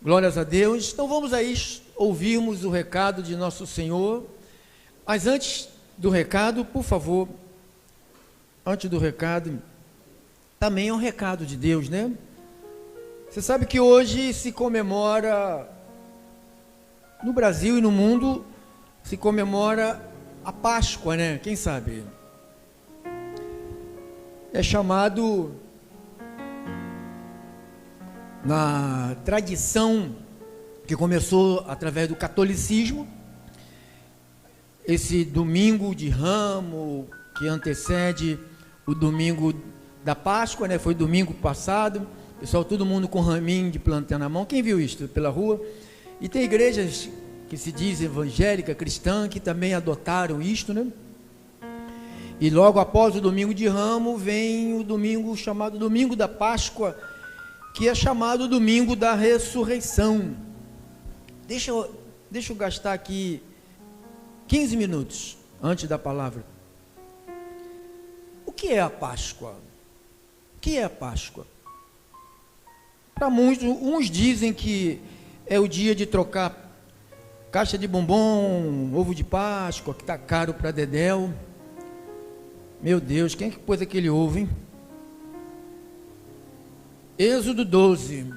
Glórias a Deus. Então vamos aí ouvirmos o recado de nosso Senhor. Mas antes do recado, por favor, antes do recado, também é um recado de Deus, né? Você sabe que hoje se comemora, no Brasil e no mundo, se comemora a Páscoa, né? Quem sabe? É chamado, na tradição que começou através do catolicismo, esse domingo de Ramos, que antecede o domingo da Páscoa, né? Foi domingo passado, pessoal, todo mundo com raminho de plantão na mão. Quem viu isso pela rua? E tem igrejas que se diz evangélica, cristã, que também adotaram isto, né? E logo após o domingo de Ramos vem o domingo chamado domingo da Páscoa, que é chamado domingo da ressurreição. Deixa eu gastar aqui 15 minutos antes da palavra. O que é a Páscoa? O que é a Páscoa? Para muitos, uns dizem que é o dia de trocar caixa de bombom, ovo de Páscoa, que está caro para dedéu. Meu Deus, quem é que pôs aquele ovo, hein? Êxodo 12,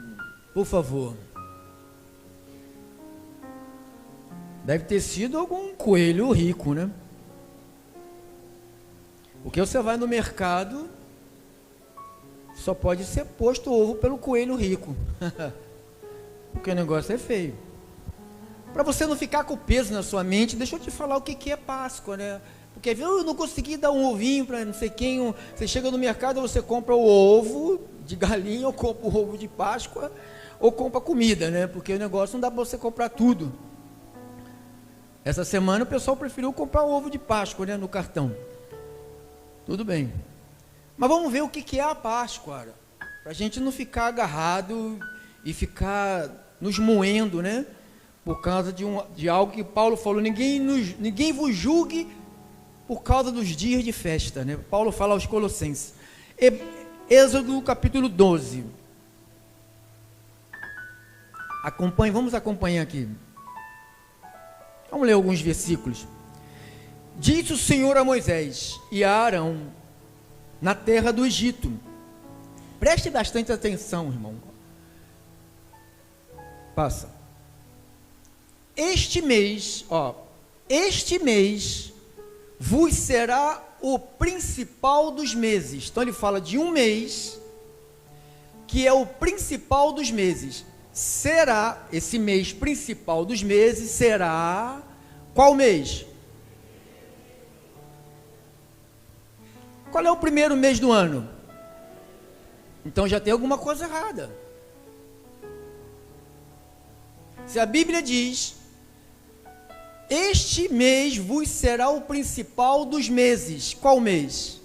por favor. Deve ter sido algum coelho rico, né? Porque você vai no mercado, só pode ser posto ovo pelo coelho rico. Porque o negócio é feio. Para você não ficar com peso na sua mente, deixa eu te falar o que é Páscoa, né? Porque eu não consegui dar um ovinho para não sei quem. Você chega no mercado, você compra o ovo de galinha, ou compra o ovo de Páscoa, ou compra comida, né? Porque o negócio não dá para você comprar tudo. Essa semana o pessoal preferiu comprar o ovo de Páscoa, né, no cartão. Tudo bem. Mas vamos ver o que é a Páscoa, para a gente não ficar agarrado e ficar nos moendo, né? Por causa de algo que Paulo falou, ninguém vos julgue por causa dos dias de festa, né? Paulo fala aos Colossenses. Êxodo capítulo 12. Vamos acompanhar aqui. Vamos ler alguns versículos. Disse o Senhor a Moisés e a Arão na terra do Egito. Preste bastante atenção, irmão. Passa. Este mês vos será o principal dos meses. Então ele fala de um mês, que é o principal dos meses. Será, esse mês principal dos meses, será, qual mês? Qual é o primeiro mês do ano? Então já tem alguma coisa errada. Se a Bíblia diz, este mês vos será o principal dos meses. Qual mês?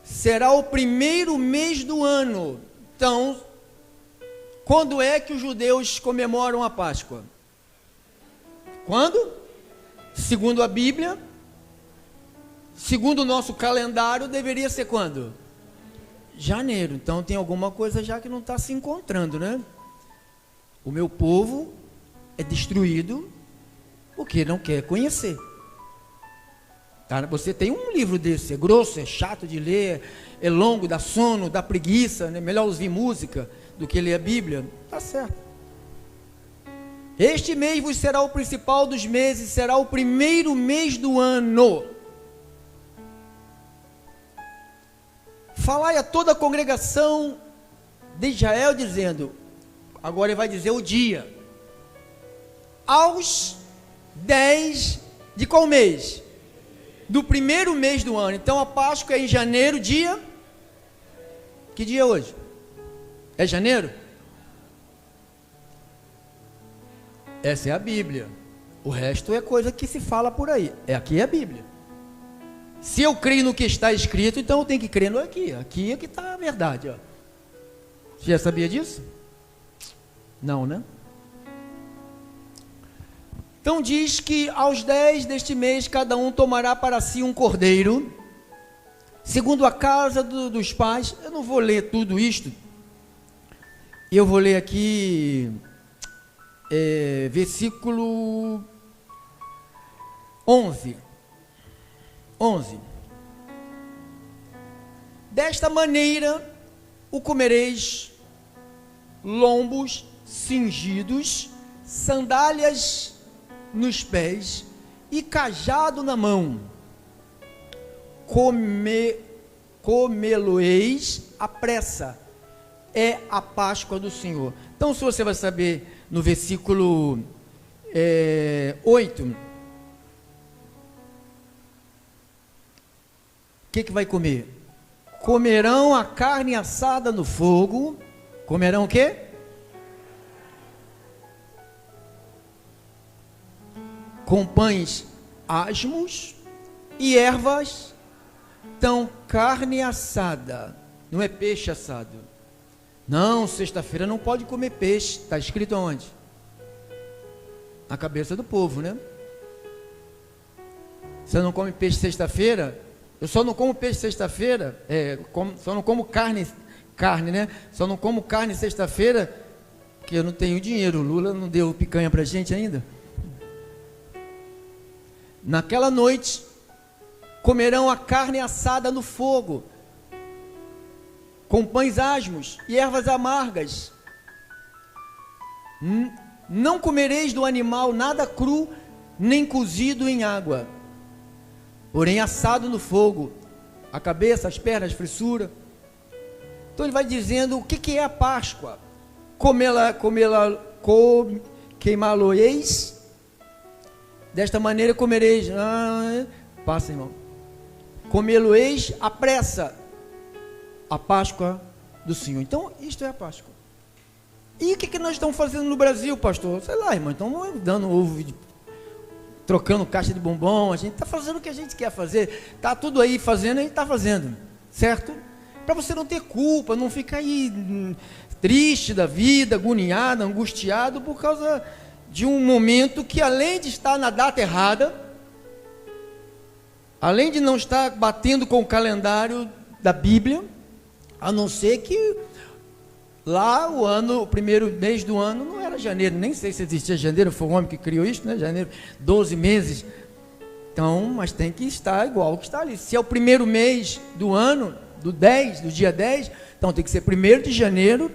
Será o primeiro mês do ano. Então, quando é que os judeus comemoram a Páscoa? Quando? Segundo a Bíblia, segundo o nosso calendário, deveria ser quando? Janeiro. Então tem alguma coisa já que não está se encontrando, né? O meu povo é destruído porque não quer conhecer. Tá? Você tem um livro desse, é grosso, é chato de ler, é longo, dá sono, dá preguiça, né? Melhor ouvir música do que ler a Bíblia. Tá certo. Este mês vos será o principal dos meses, será o primeiro mês do ano. Falai a toda a congregação de Israel, dizendo, agora ele vai dizer o dia, aos 10 de qual mês? Do primeiro mês do ano. Então a Páscoa é em janeiro, dia? Que dia é hoje? É janeiro? Essa é a Bíblia. O resto é coisa que se fala por aí. Aqui é a Bíblia. Se eu creio no que está escrito, então eu tenho que crer no aqui. Aqui é que está a verdade. Ó. Você já sabia disso? Não, né? Então diz que aos 10 deste mês, cada um tomará para si um cordeiro, segundo a casa dos pais. Eu não vou ler tudo isto. Eu vou ler aqui versículo 11. Desta maneira o comereis: lombos cingidos, sandálias nos pés e cajado na mão. Comê-lo-eis à pressa, é a Páscoa do Senhor. Então, se você vai saber no versículo 8, o que vai comer? Comerão a carne assada no fogo. Comerão o quê? Com pães asmos e ervas. Então, carne assada, não é peixe assado. Não, sexta-feira não pode comer peixe. Está escrito aonde? Na cabeça do povo, né? Você não come peixe sexta-feira? Eu só não como peixe sexta-feira, só não como carne, né? Só não como carne sexta-feira, porque eu não tenho dinheiro. O Lula não deu picanha pra gente ainda. Naquela noite, comerão a carne assada no fogo, com pães asmos e ervas amargas. Não comereis do animal nada cru, nem cozido em água, porém assado no fogo, a cabeça, as pernas, a frissura. Então ele vai dizendo o que é a Páscoa. Queimá-lo-eis, desta maneira comereis. Passa, irmão. Comê-lo-eis à pressa, a Páscoa do Senhor. Então, isto é a Páscoa. E o que nós estamos fazendo no Brasil, pastor? Sei lá, irmão, estamos dando ovo, trocando caixa de bombom. A gente está fazendo o que a gente quer fazer. Está tudo aí fazendo, a gente está fazendo, certo? Para você não ter culpa, não ficar aí triste da vida, agoniado, angustiado, por causa de um momento que, além de estar na data errada, além de não estar batendo com o calendário da Bíblia, a não ser que lá o primeiro mês do ano não era janeiro, nem sei se existia janeiro, foi o homem que criou isso, né? Janeiro, 12 meses. Então, mas tem que estar igual que está ali. Se é o primeiro mês do ano, do dia 10, então tem que ser 1º de janeiro,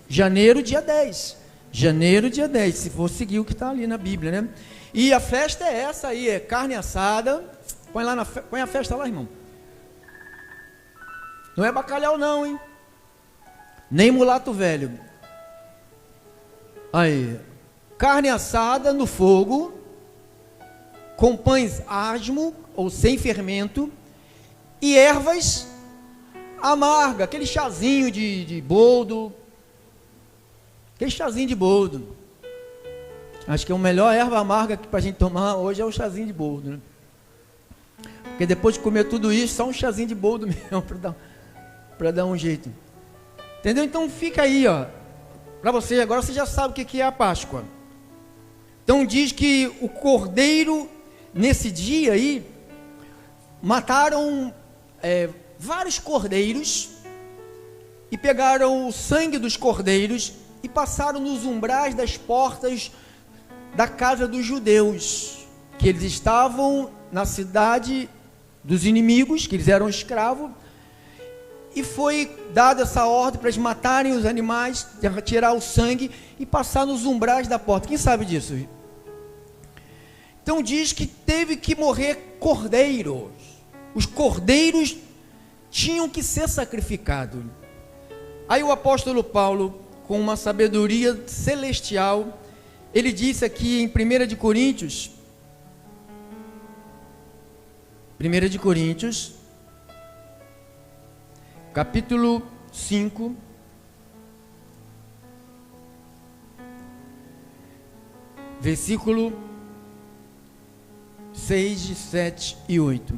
janeiro, dia 10. Janeiro, dia 10, se for seguir o que está ali na Bíblia, né? E a festa é essa aí, é carne assada. Põe a festa lá, irmão. Não é bacalhau não, hein? Nem mulato velho. Aí, carne assada no fogo, com pães asmo, ou sem fermento, e ervas amargas, aquele chazinho de boldo. Aquele chazinho de boldo. Acho que a melhor erva amarga para a gente tomar hoje é o chazinho de boldo, né? Porque depois de comer tudo isso, só um chazinho de boldo mesmo, para dar um jeito. Entendeu? Então fica aí, ó. Para você, agora você já sabe o que é a Páscoa. Então diz que o cordeiro, nesse dia aí, mataram vários cordeiros, e pegaram o sangue dos cordeiros, e passaram nos umbrais das portas da casa dos judeus, que eles estavam na cidade dos inimigos, que eles eram escravos, e foi dada essa ordem para eles matarem os animais, tirar o sangue e passar nos umbrais da porta. Quem sabe disso? Então diz que teve que morrer cordeiros. Os cordeiros tinham que ser sacrificados. Aí o apóstolo Paulo, com uma sabedoria celestial, ele disse aqui em 1 de Coríntios, capítulo 5, versículo 6, 7 e 8,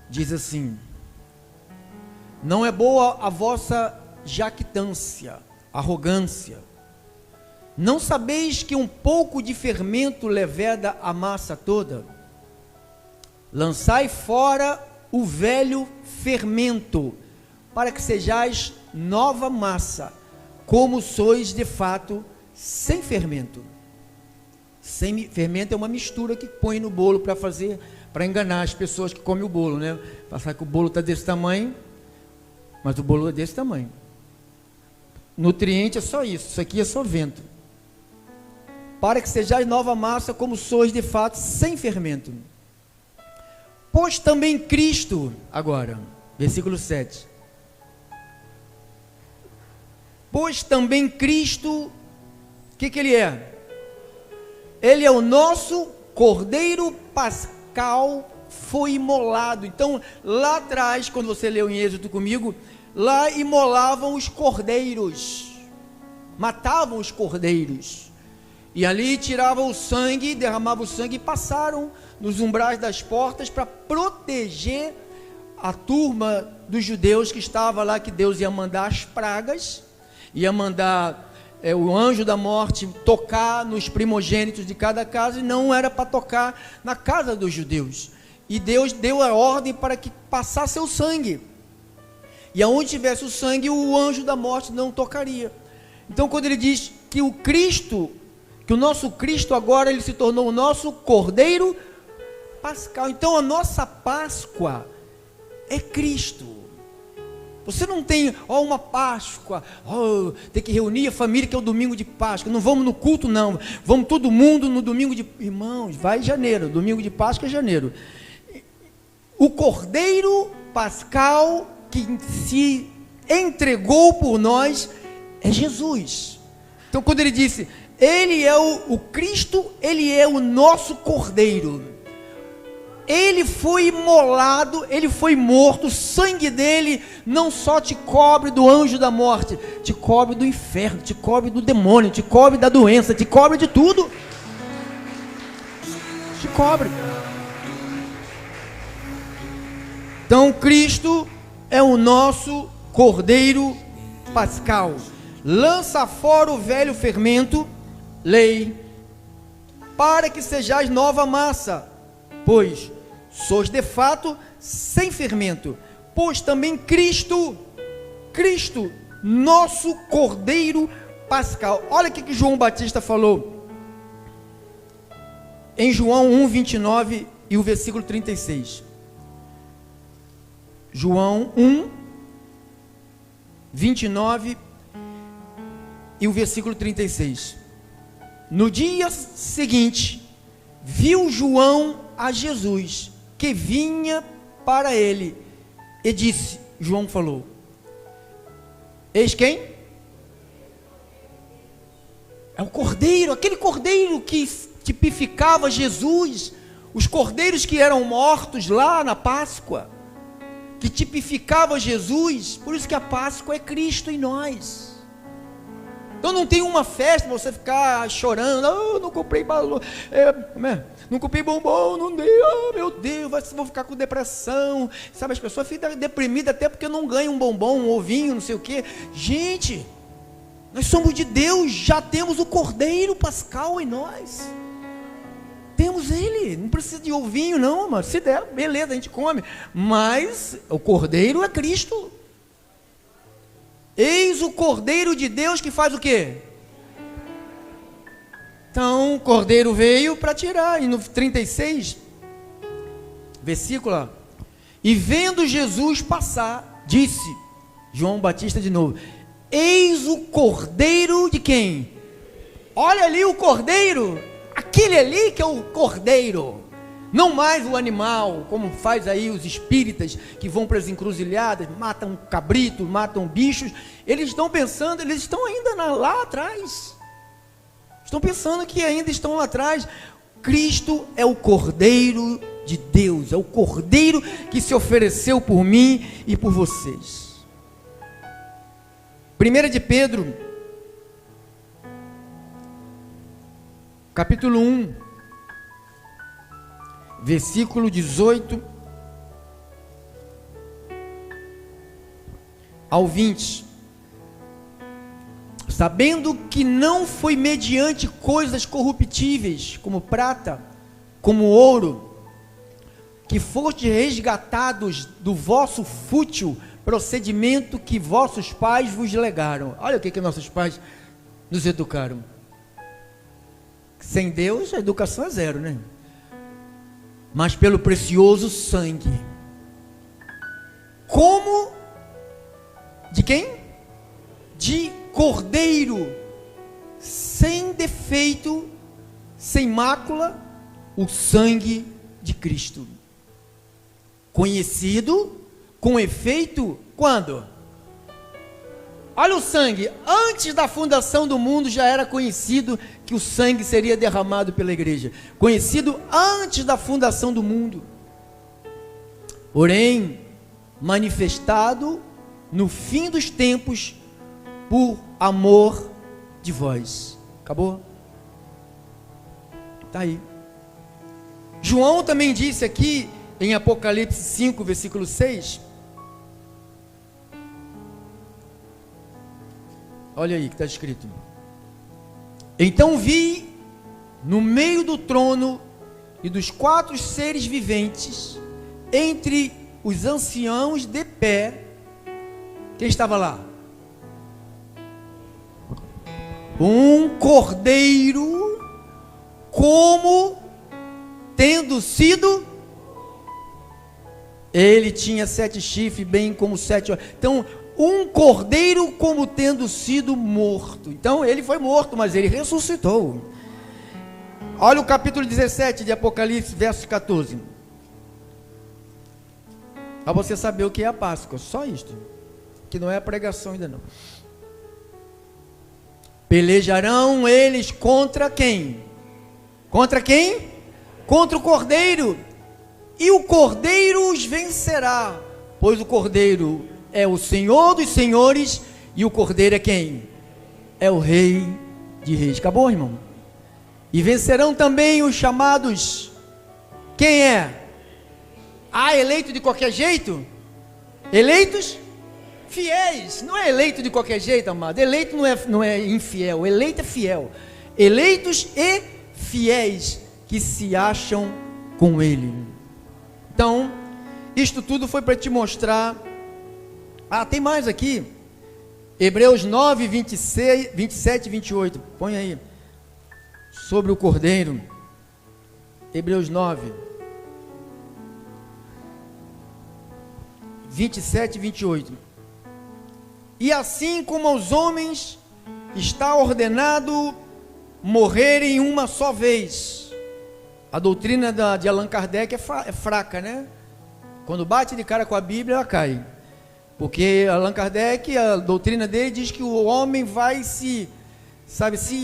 diz assim: não é boa a vossa jactância, arrogância. Não sabeis que um pouco de fermento leveda a massa toda? Lançai fora o velho fermento, para que sejais nova massa, como sois de fato, sem fermento. Sem fermento é uma mistura que põe no bolo para enganar as pessoas que comem o bolo, né? Passar que o bolo está desse tamanho, mas o bolo é desse tamanho. Nutriente é só isso aqui é só vento. Para que sejais nova massa, como sois de fato, sem fermento. Pois também Cristo, agora, versículo 7. Pois também Cristo, o que ele é? Ele é o nosso Cordeiro Pascal, foi imolado. Então, lá atrás, quando você leu em Êxodo comigo, lá imolavam os cordeiros, matavam os cordeiros, e ali tiravam o sangue, derramavam o sangue e passaram nos umbrais das portas para proteger a turma dos judeus que estava lá, que Deus ia mandar as pragas, ia mandar o anjo da morte tocar nos primogênitos de cada casa, e não era para tocar na casa dos judeus, e Deus deu a ordem para que passasse o sangue, e aonde tivesse o sangue, o anjo da morte não tocaria. Então, quando ele diz que o Cristo, que o nosso Cristo agora, ele se tornou o nosso Cordeiro Pascal, então a nossa Páscoa é Cristo. Você não tem, uma Páscoa, tem que reunir a família, que é o domingo de Páscoa, não vamos no culto não, vamos todo mundo no domingo de, irmãos, vai em janeiro, domingo de Páscoa é janeiro. O Cordeiro Pascal, que se entregou por nós, é Jesus. Então, quando ele disse, ele é o Cristo, ele é o nosso Cordeiro, ele foi imolado, ele foi morto, o sangue dele não só te cobre do anjo da morte, te cobre do inferno, te cobre do demônio, te cobre da doença, te cobre de tudo, te cobre. Então Cristo é o nosso Cordeiro Pascal, lança fora o velho fermento, lei, para que sejais nova massa, pois sois de fato sem fermento, pois também Cristo, nosso Cordeiro Pascal. Olha o que João Batista falou, em João 1:29 e o versículo 36, João 1:29 e o versículo 36, no dia seguinte, viu João a Jesus, que vinha para ele, e disse, João falou, eis quem? É o cordeiro, aquele cordeiro que tipificava Jesus, os cordeiros que eram mortos lá na Páscoa, que tipificava Jesus. Por isso que a Páscoa é Cristo em nós. Então não tem uma festa para você ficar chorando, não comprei balão, não comprei bombom, não deu, meu Deus, vou ficar com depressão, sabe, as pessoas ficam deprimidas até porque não ganham um bombom, um ovinho, não sei o que. Gente, nós somos de Deus, já temos o Cordeiro Pascal em nós, temos ele, não precisa de ovinho não, mas se der, beleza, a gente come, mas o Cordeiro é Cristo. Eis o Cordeiro de Deus que faz o quê? Então o Cordeiro veio para tirar. E no 36 versículo, e vendo Jesus passar, disse João Batista de novo, eis o Cordeiro de quem? Olha ali o Cordeiro, aquele ali que é o Cordeiro, não mais o animal, como faz aí os espíritas que vão para as encruzilhadas, matam cabrito, matam bichos. Eles estão pensando, eles estão ainda lá atrás, estão pensando que ainda estão lá atrás. Cristo é o Cordeiro de Deus, é o Cordeiro que se ofereceu por mim e por vocês. 1 de Pedro, capítulo 1, versículo 18 ao 20, sabendo que não foi mediante coisas corruptíveis, como prata, como ouro, que fostes resgatados do vosso fútil procedimento que vossos pais vos legaram. Olha o que nossos pais nos educaram. Sem Deus, a educação é zero, né? Mas pelo precioso sangue. Como? De quem? De cordeiro, sem defeito, sem mácula, o sangue de Cristo. Conhecido, com efeito, quando? Olha o sangue, antes da fundação do mundo já era conhecido que o sangue seria derramado pela igreja. Conhecido antes da fundação do mundo. Porém, manifestado no fim dos tempos por amor de vós. Acabou? Está aí. João também disse aqui em Apocalipse 5, versículo 6. Olha aí que está escrito. Então vi no meio do trono e dos 4 seres viventes, entre os anciãos de pé, quem estava lá? Um cordeiro, como tendo sido, ele tinha 7 chifres, bem como 7 olhos. Então, um cordeiro como tendo sido morto. Então ele foi morto, mas ele ressuscitou. Olha o capítulo 17 de Apocalipse, verso 14. Para você saber o que é a Páscoa, só isto, que não é a pregação ainda não. Pelejarão eles contra quem? Contra quem? Contra o cordeiro. E o cordeiro os vencerá, pois o cordeiro é o Senhor dos senhores, e o cordeiro é quem? É o Rei de reis. Acabou, irmão? E vencerão também os chamados, quem é? Eleito de qualquer jeito? Eleitos? Fiéis. Não é eleito de qualquer jeito, amado. Eleito não é infiel, eleito é fiel. Eleitos e fiéis, que se acham com ele. Então, isto tudo foi para te mostrar. Tem mais aqui, Hebreus 9, 26, 27 e 28, põe aí, sobre o cordeiro, Hebreus 9, 27 e 28, e assim como aos homens está ordenado morrerem uma só vez. A doutrina de Allan Kardec é fraca, né? Quando bate de cara com a Bíblia, ela cai. Porque Allan Kardec, a doutrina dele diz que o homem vai se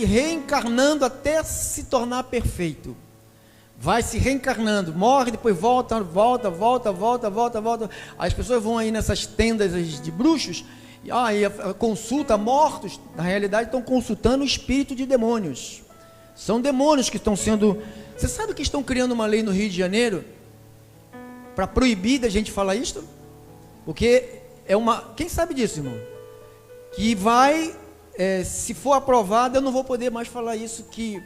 reencarnando até se tornar perfeito. Vai se reencarnando, morre, depois volta. As pessoas vão aí nessas tendas de bruxos, e consulta mortos, na realidade estão consultando o espírito de demônios. São demônios que estão sendo... Você sabe que estão criando uma lei no Rio de Janeiro para proibir da gente falar isto? Porque quem sabe disso, irmão? Que vai, se for aprovado, eu não vou poder mais falar isso, que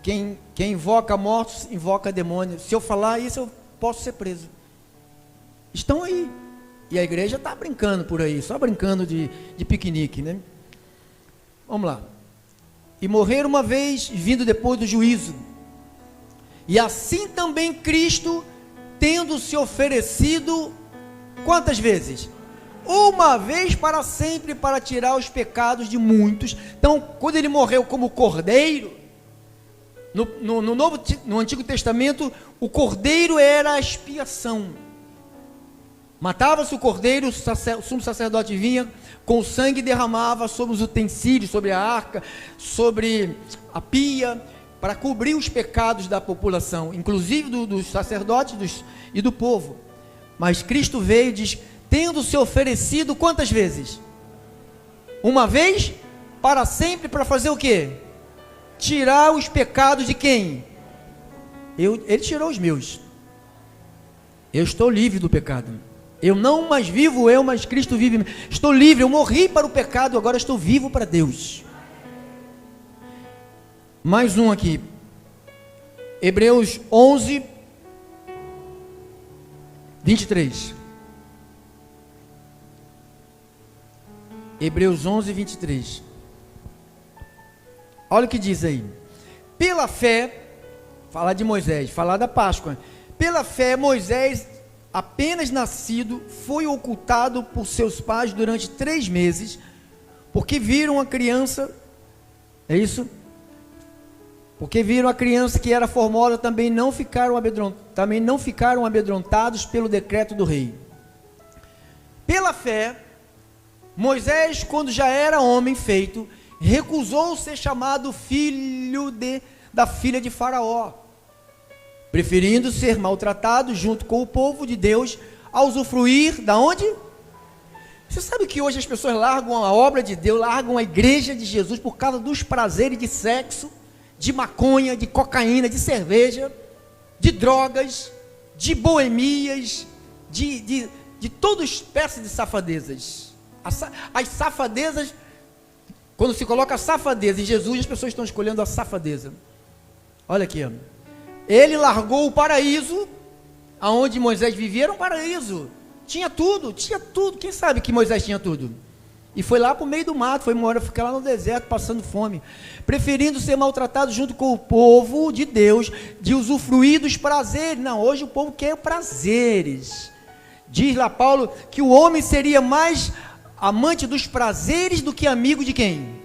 quem invoca mortos, invoca demônios. Se eu falar isso, eu posso ser preso. Estão aí. E a igreja está brincando por aí, só brincando de piquenique, né? Vamos lá. E morrer uma vez, vindo depois do juízo. E assim também Cristo, tendo se oferecido, quantas vezes? Uma vez para sempre, para tirar os pecados de muitos. Então, quando ele morreu como cordeiro, no Antigo Testamento, o cordeiro era a expiação. Matava-se o cordeiro, o sumo sacerdote vinha com o sangue e derramava sobre os utensílios, sobre a arca, sobre a pia, para cobrir os pecados da população, inclusive dos sacerdotes e do povo. Mas Cristo veio e diz, tendo se oferecido quantas vezes? Uma vez, para sempre, para fazer o quê? Tirar os pecados de quem? Ele tirou os meus. Eu estou livre do pecado. Eu não mais vivo eu, mas Cristo vive. Estou livre, eu morri para o pecado, agora estou vivo para Deus. Mais um aqui. Hebreus 11, 23. Hebreus 11, 23. Olha o que diz aí. Pela fé, falar de Moisés, falar da Páscoa. Pela fé, Moisés, apenas nascido, foi ocultado por seus pais durante 3 meses, porque viram a criança, é isso? Porque viram a criança que era formosa, também não ficaram amedrontados pelo decreto do rei. Pela fé, Moisés, quando já era homem feito, recusou ser chamado filho da filha de Faraó, preferindo ser maltratado junto com o povo de Deus, a usufruir da onde? Você sabe que hoje as pessoas largam a obra de Deus, largam a igreja de Jesus por causa dos prazeres de sexo, de maconha, de cocaína, de cerveja, de drogas, de boemias, de toda espécie de safadezas. As safadezas, quando se coloca a safadeza em Jesus, as pessoas estão escolhendo a safadeza. Olha aqui, ó. Ele largou o paraíso, aonde Moisés vivia era um paraíso, tinha tudo, quem sabe que Moisés tinha tudo? E foi lá para o meio do mato, foi embora, ficar lá no deserto, passando fome, preferindo ser maltratado junto com o povo de Deus, de usufruir dos prazeres. Não, hoje o povo quer prazeres. Diz lá Paulo que o homem seria mais amante dos prazeres do que amigo de quem?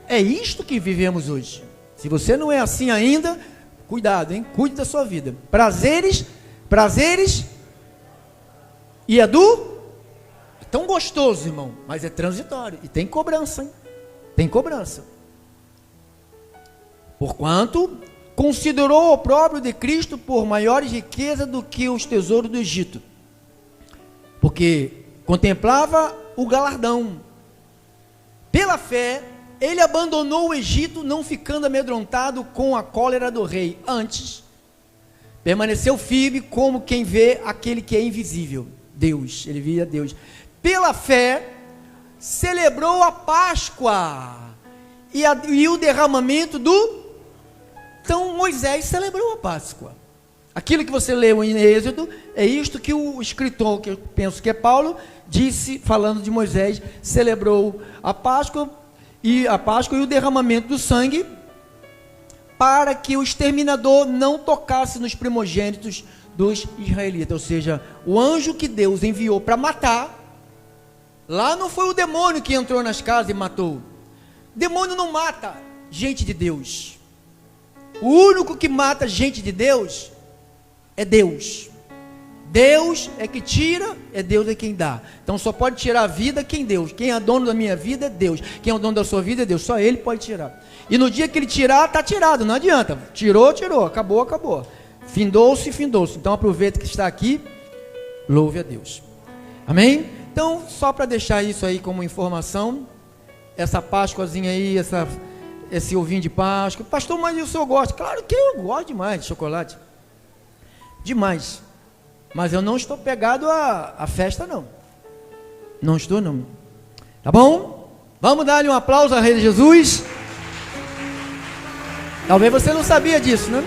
É isto que vivemos hoje. Se você não é assim ainda, cuidado, hein? Cuide da sua vida. Prazeres, e é tão gostoso, irmão, mas é transitório, e tem cobrança, hein? Tem cobrança. Porquanto considerou o opróbrio de Cristo por maiores riqueza do que os tesouros do Egito, porque contemplava o galardão. Pela fé, ele abandonou o Egito, não ficando amedrontado com a cólera do rei. Antes, permaneceu firme como quem vê aquele que é invisível. Deus, ele via Deus. Pela fé, celebrou a Páscoa e o derramamento do... Então Moisés celebrou a Páscoa. Aquilo que você leu em Êxodo, é isto que o escritor, que eu penso que é Paulo, disse, falando de Moisés, celebrou a Páscoa e o derramamento do sangue, para que o exterminador não tocasse nos primogênitos dos israelitas. Ou seja, o anjo que Deus enviou para matar, lá não foi o demônio que entrou nas casas e matou. Demônio não mata gente de Deus. O único que mata gente de Deus é Deus. Deus é que tira, é Deus é quem dá. Então só pode tirar a vida quem Deus. Quem é dono da minha vida é Deus. Quem é o dono da sua vida é Deus. Só Ele pode tirar. E no dia que Ele tirar, está tirado. Não adianta. Tirou. Acabou. Findou-se. Então aproveita que está aqui. Louve a Deus. Amém? Então, só para deixar isso aí como informação, essa Páscoazinha aí, esse ovinho de Páscoa. Pastor, mas o senhor gosta? Claro que eu gosto demais de chocolate. Demais. Mas eu não estou pegado à festa, não. Não estou, não. Tá bom? Vamos dar-lhe um aplauso ao Rei Jesus. Talvez você não sabia disso, né?